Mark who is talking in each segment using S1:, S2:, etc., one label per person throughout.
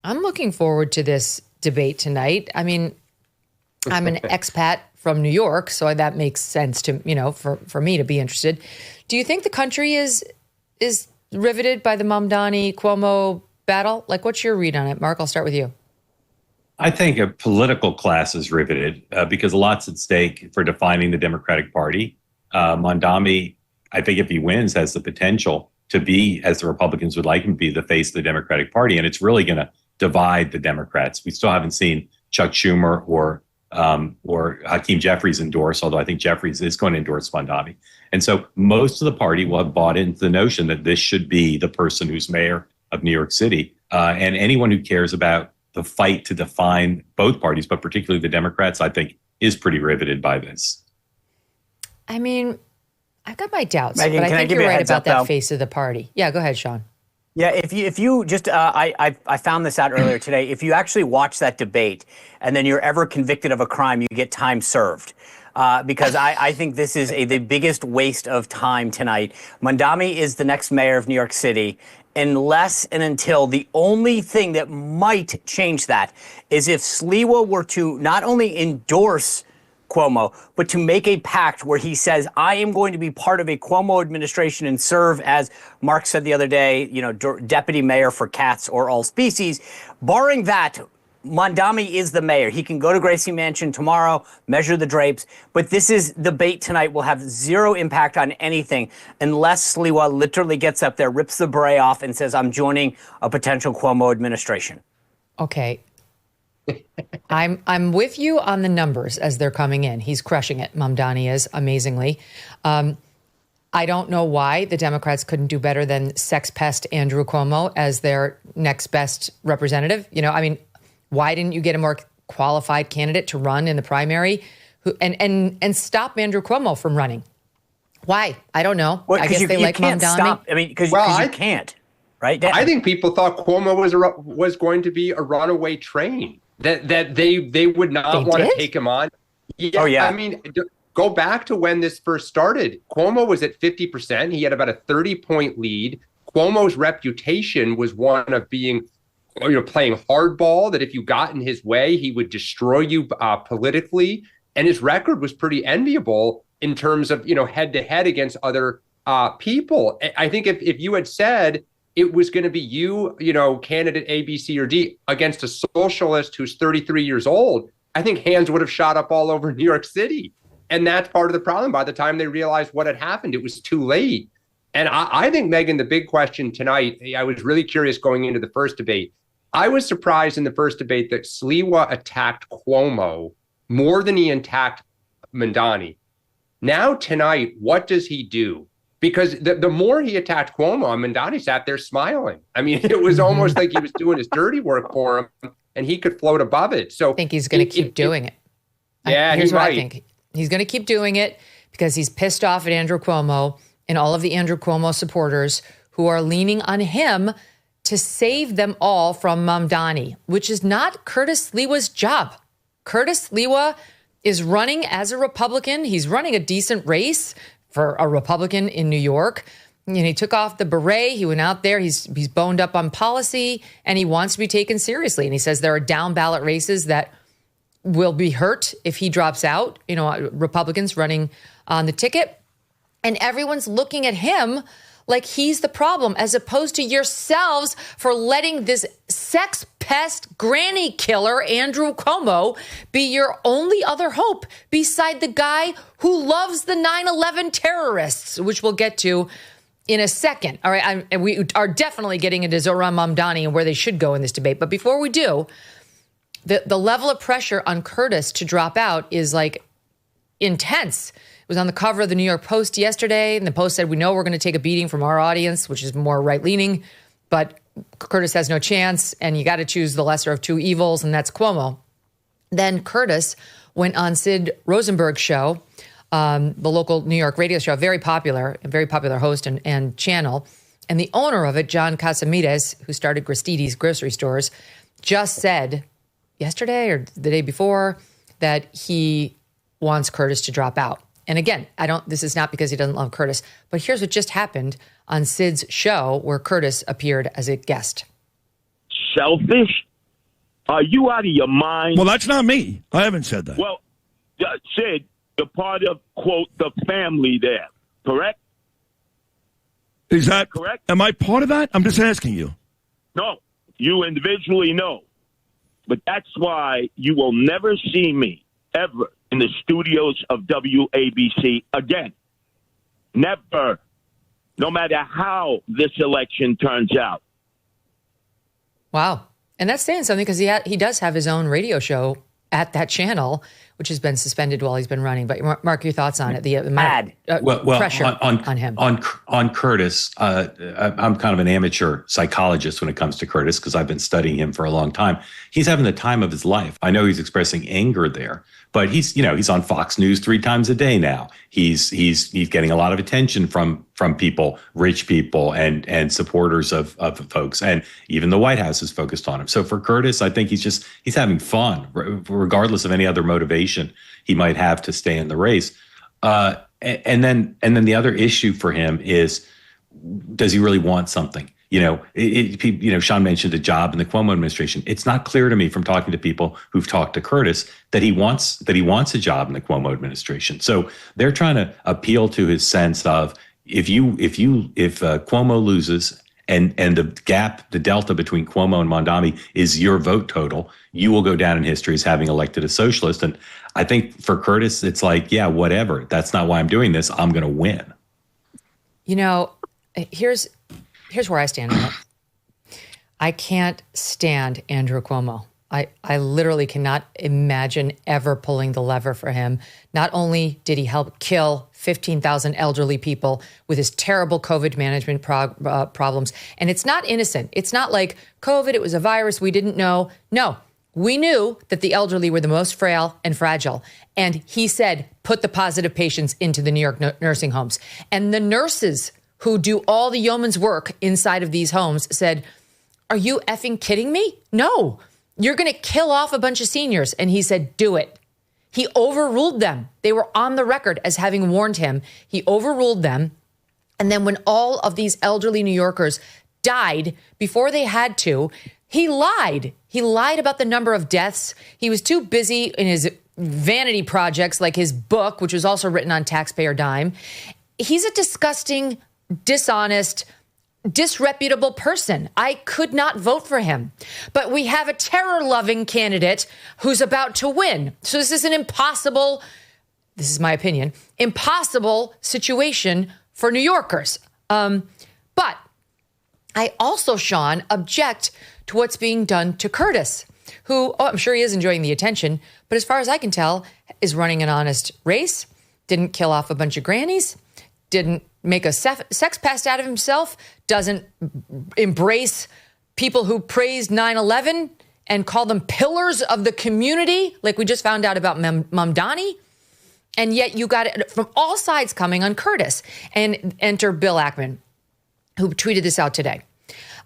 S1: I'm looking forward to this debate tonight. I mean, I'm an expat from New York, so that makes sense to, for me to be interested. Do you think the country is riveted by the Mamdani Cuomo battle? Like, what's your read on it? Mark, I'll start with you.
S2: I think a political class is riveted because a lot's at stake for defining the Democratic Party. Mamdani, I think if he wins, has the potential to be, as the Republicans would like him to be, the face of the Democratic Party. And it's really going to divide the Democrats. We still haven't seen Chuck Schumer or Hakeem Jeffries endorse, although I think Jeffries is going to endorse Mamdani. And so most of the party will have bought into the notion that this should be the person who's mayor of New York City. And anyone who cares about the fight to define both parties, but particularly the Democrats, I think is pretty riveted by this.
S1: I mean, I've got my doubts,
S3: Megyn,
S1: but I think you're right about that
S3: though?
S1: face of the party. Yeah, go ahead, Sean.
S3: Yeah, if you just, I found this out earlier today. If you actually watch that debate and then you're ever convicted of a crime, you get time served. Because I think this is the biggest waste of time tonight. Mamdani is the next mayor of New York City. Unless and until the only thing that might change that is if Sliwa were to not only endorse Cuomo, but to make a pact where he says, I am going to be part of a Cuomo administration and serve, as Mark said the other day, deputy mayor for cats or all species. Barring that, Mamdani is the mayor. He can go to Gracie Mansion tomorrow, measure the drapes, but this debate tonight will have zero impact on anything unless Sliwa literally gets up there, rips the beret off, and says, I'm joining a potential Cuomo administration.
S1: Okay. I'm with you on the numbers as they're coming in. He's crushing it. Mamdani is, amazingly. I don't know why the Democrats couldn't do better than sex pest Andrew Cuomo as their next best representative. Why didn't you get a more qualified candidate to run in the primary and stop Andrew Cuomo from running? Why? I don't know.
S3: Well,
S1: I guess they like
S3: can't
S1: Mamdani.
S3: Stop. I mean, because you can't, right?
S4: I think people thought Cuomo was going to be a runaway train, that they would not want to take him on. Yeah,
S3: oh, yeah.
S4: I mean, go back to when this first started. Cuomo was at 50%. He had about a 30-point lead. Cuomo's reputation was one of being playing hardball, that if you got in his way, he would destroy you politically. And his record was pretty enviable in terms of, head to head against other people. I think if you had said it was going to be you, candidate A, B, C, or D against a socialist who's 33 years old, I think hands would have shot up all over New York City. And that's part of the problem. By the time they realized what had happened, it was too late. And I think, Megyn, the big question tonight, I was really curious going into the first debate. I was surprised in the first debate that Sliwa attacked Cuomo more than he attacked Mamdani. Now tonight, what does he do? Because the more he attacked Cuomo, Mamdani sat there smiling. I mean, it was almost like he was doing his dirty work for him and he could float above it. So
S1: I think he's going to keep doing it.
S4: Yeah,
S1: here's what I think. He's going to keep doing it because he's pissed off at Andrew Cuomo and all of the Andrew Cuomo supporters who are leaning on him to save them all from Mamdani, which is not Curtis Sliwa's job. Curtis Sliwa is running as a Republican. He's running a decent race for a Republican in New York. He took off the beret. He went out there. He's boned up on policy, and he wants to be taken seriously. And he says there are down ballot races that will be hurt if he drops out, Republicans running on the ticket. And everyone's looking at him like he's the problem, as opposed to yourselves for letting this sex pest granny killer, Andrew Cuomo, be your only other hope beside the guy who loves the 9/11 terrorists, which we'll get to in a second. All right, and we are definitely getting into Zohran Mamdani and where they should go in this debate. But before we do, the level of pressure on Curtis to drop out is like intense. It was on the cover of the New York Post yesterday, and the Post said, we know we're going to take a beating from our audience, which is more right-leaning, but Curtis has no chance, and you got to choose the lesser of two evils, and that's Cuomo. Then Curtis went on Sid Rosenberg's show, the local New York radio show, a very popular host and channel, and the owner of it, John Casamides, who started Gristedes grocery stores, just said yesterday or the day before that he wants Curtis to drop out. And again, this is not because he doesn't love Curtis, but here's what just happened on Sid's show where Curtis appeared as a guest.
S5: Selfish Are you out of your mind?
S6: Well, that's not me. I haven't said that.
S5: Well, Sid, you're part of, quote, the family there, correct?
S6: Is that
S5: correct?
S6: Am I part of that? I'm just asking you.
S5: No, you individually know. But that's why you will never see me ever in the studios of WABC again. Never. No matter how this election turns out.
S1: Wow. And that's saying something because he does have his own radio show at that channel, which has been suspended while he's been running. But Mark, your thoughts on it? The pressure on him.
S2: On Curtis, I'm kind of an amateur psychologist when it comes to Curtis because I've been studying him for a long time. He's having the time of his life. I know he's expressing anger there, but he's on Fox News 3 times a day now. He's getting a lot of attention from people, rich people, and supporters of folks, and even the White House is focused on him. So for Curtis, I think he's having fun, regardless of any other motivation he might have to stay in the race. And then the other issue for him is, does he really want something? Sean mentioned a job in the Cuomo administration. It's not clear to me from talking to people who've talked to Curtis that he wants a job in the Cuomo administration. So they're trying to appeal to his sense of if Cuomo loses and the delta between Cuomo and Mamdani is your vote total, you will go down in history as having elected a socialist. And I think for Curtis, it's like, yeah, whatever. That's not why I'm doing this. I'm going to win.
S1: Here's where I stand on it. I can't stand Andrew Cuomo. I literally cannot imagine ever pulling the lever for him. Not only did he help kill 15,000 elderly people with his terrible COVID management problems, and it's not innocent. It's not like COVID, it was a virus we didn't know. No, we knew that the elderly were the most frail and fragile. And he said, put the positive patients into the New York nursing homes. And the nurses who do all the yeoman's work inside of these homes said, are you effing kidding me? No, you're going to kill off a bunch of seniors. And he said, do it. He overruled them. They were on the record as having warned him. He overruled them. And then when all of these elderly New Yorkers died before they had to, he lied. He lied about the number of deaths. He was too busy in his vanity projects like his book, which was also written on taxpayer dime. He's a disgusting, dishonest, disreputable person. I could not vote for him. But we have a terror-loving candidate who's about to win. So this is this is my opinion, impossible situation for New Yorkers. But I also, Sean, object to what's being done to Curtis, who, I'm sure he is enjoying the attention, but as far as I can tell, is running an honest race, didn't kill off a bunch of grannies, didn't make a sex pest out of himself, doesn't embrace people who praised 9/11 and call them pillars of the community, like we just found out about Mamdani. And yet you got it from all sides coming on Curtis. And enter Bill Ackman, who tweeted this out today.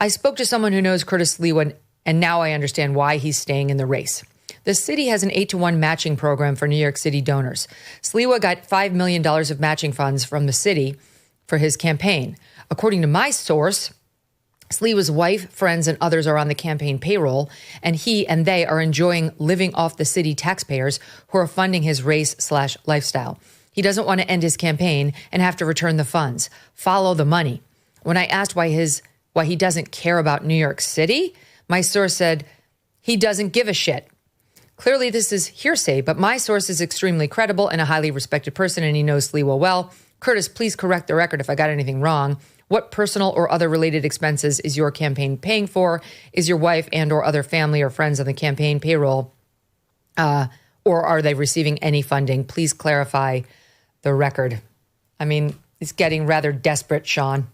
S1: I spoke to someone who knows Curtis Sliwa, and now I understand why he's staying in the race. The city has an 8-to-1 matching program for New York City donors. Sliwa got $5 million of matching funds from the city for his campaign. According to my source, Sliwa's wife, friends, and others are on the campaign payroll, and he and they are enjoying living off the city taxpayers who are funding his race/lifestyle. He doesn't want to end his campaign and have to return the funds. Follow the money. When I asked why he doesn't care about New York City, my source said he doesn't give a shit. Clearly, this is hearsay, but my source is extremely credible and a highly respected person, and he knows Sliwa well. Curtis, please correct the record if I got anything wrong. What personal or other related expenses is your campaign paying for? Is your wife and or other family or friends on the campaign payroll? Or are they receiving any funding? Please clarify the record. I mean, it's getting rather desperate, Sean.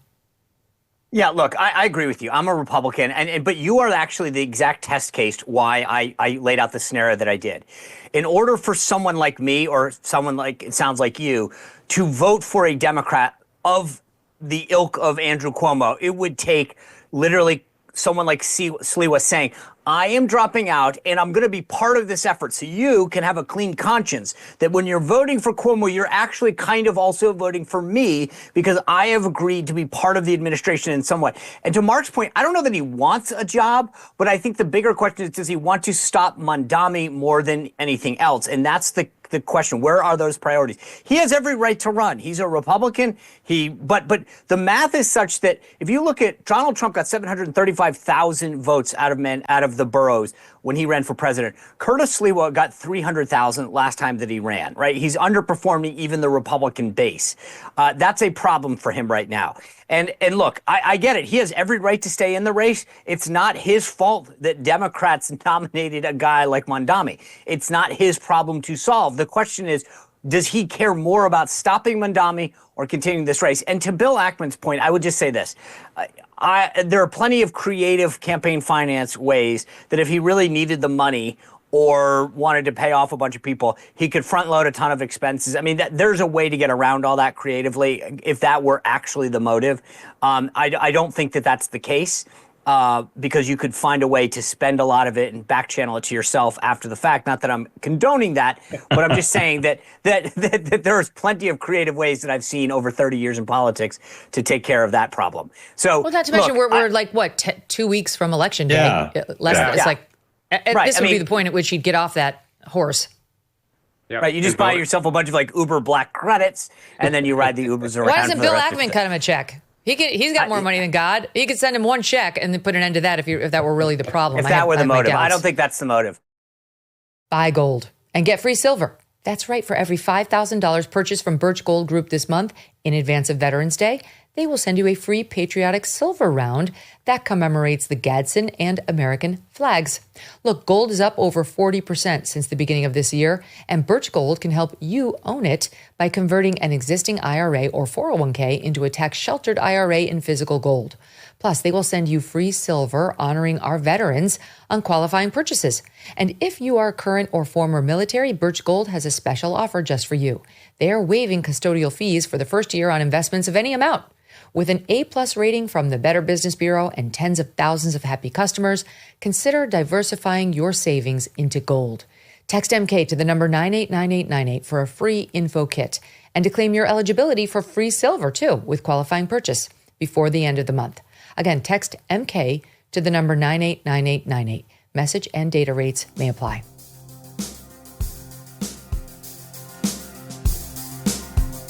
S3: Yeah, look, I agree with you. I'm a Republican, but you are actually the exact test case why I laid out the scenario that I did. In order for someone like me or someone like, it sounds like you, to vote for a Democrat of the ilk of Andrew Cuomo, it would take literally someone like Sliwa saying, I am dropping out and I'm going to be part of this effort so you can have a clean conscience that when you're voting for Cuomo, you're actually kind of also voting for me because I have agreed to be part of the administration in some way. And to Mark's point, I don't know that he wants a job, but I think the bigger question is, does he want to stop Mamdani more than anything else? And that's the question. Where are those priorities? He has every right to run. He's a Republican. But the math is such that if you look at Donald Trump got 735,000 votes out of the boroughs when he ran for president. Curtis Sliwa got 300,000 last time that he ran, right? He's underperforming even the Republican base. That's a problem for him right now. And look, I get it. He has every right to stay in the race. It's not his fault that Democrats nominated a guy like Mamdani. It's not his problem to solve. The question is, does he care more about stopping Mamdani or continuing this race? And to Bill Ackman's point, I would just say this. There are plenty of creative campaign finance ways that if he really needed the money or wanted to pay off a bunch of people, he could front load a ton of expenses. I mean, there's a way to get around all that creatively if that were actually the motive. I don't think that that's the case because you could find a way to spend a lot of it and back channel it to yourself after the fact. Not that I'm condoning that, but I'm just saying that there's plenty of creative ways that I've seen over 30 years in politics to take care of that problem. So,
S1: well, not to mention we're like, 2 weeks from Election Day?
S2: Yeah.
S1: It's like, this would be the point at which he'd get off that horse.
S4: Yep.
S3: Right, you just buy yourself a bunch of like Uber Black credits, and then you ride the Ubers around.
S1: Why doesn't Bill Ackman cut him a check? He's got more money than God. He could send him one check and then put an end to that if that were really the problem.
S3: If that were the motive. I don't think that's the motive.
S1: Buy gold and get free silver. That's right. For every $5,000 purchased from Birch Gold Group this month in advance of Veterans Day, they will send you a free patriotic silver round that commemorates the Gadsden and American flags. Look, gold is up over 40% since the beginning of this year, and Birch Gold can help you own it by converting an existing IRA or 401k into a tax-sheltered IRA in physical gold. Plus, they will send you free silver honoring our veterans on qualifying purchases. And if you are current or former military, Birch Gold has a special offer just for you. They are waiving custodial fees for the first year on investments of any amount. With an A+ rating from the Better Business Bureau and tens of thousands of happy customers, consider diversifying your savings into gold. Text MK to the number 989898 for a free info kit and to claim your eligibility for free silver, too, with qualifying purchase before the end of the month. Again, text MK to the number 989898. Message and data rates may apply.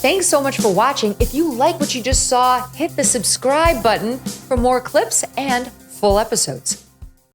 S1: Thanks so much for watching. If you like what you just saw, hit the subscribe button for more clips and full episodes.